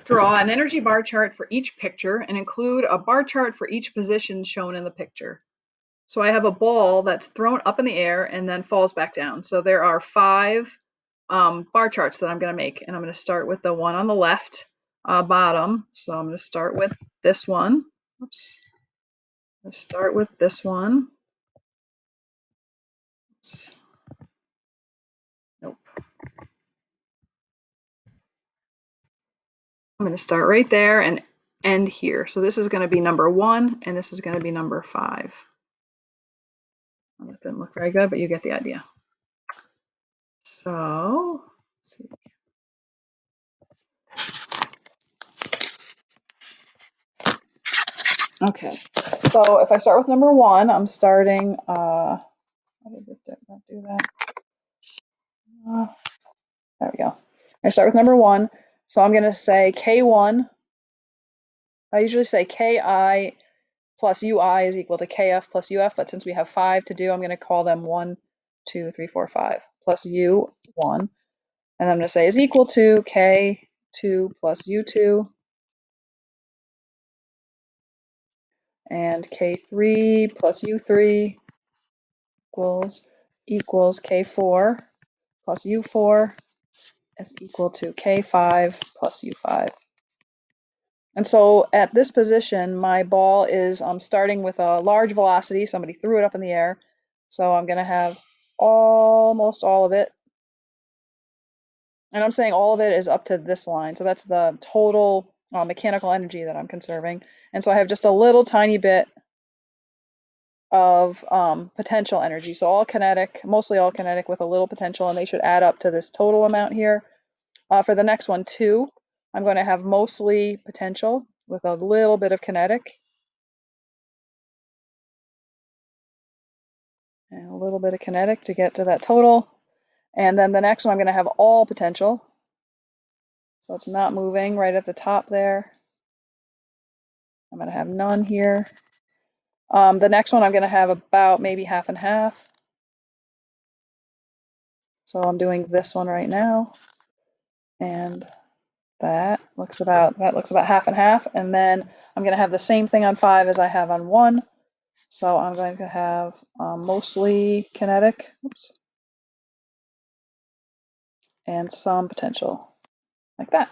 Draw an energy bar chart for each picture and include a bar chart for each position shown in the picture. So I have a ball that's thrown up in the air and then falls back down. So there are 5 bar charts that I'm going to make. And I'm going to start with the one on the left bottom. So I'm going to start with this one. Oops. Let's start with this one. Oops. Nope. I'm going to start right there and end here. So this is going to be number 1 and this is going to be number 5. That didn't look very good, but you get the idea. So, let's see. Okay, so if I start with number 1, I'm starting, why did it not do that? There we go. I start with number 1, so I'm going to say K1. I usually say Ki plus Ui is equal to Kf plus Uf, but since we have 5 to do, I'm going to call them 1, 2, 3, 4, 5 plus U1. And I'm going to say is equal to K2 plus U2 and K3 plus U3 equals K4 plus U4 is equal to K5 plus U5. And so at this position, my ball is starting with a large velocity. Somebody threw it up in the air. So I'm going to have almost all of it. And I'm saying all of it is up to this line. So that's the total mechanical energy that I'm conserving. And so I have just a little tiny bit of potential energy. So all kinetic, mostly all kinetic with a little potential, and they should add up to this total amount here. For the next one, 2, I'm going to have mostly potential with a little bit of kinetic. And a little bit of kinetic to get to that total. And then the next one, I'm going to have all potential. So it's not moving right at the top there. I'm going to have none here. The next one, I'm going to have about maybe half and half. So I'm doing this one right now. And that looks about half and half. And then I'm going to have the same thing on 5 as I have on 1. So I'm going to have mostly kinetic, oops, and some potential, like that.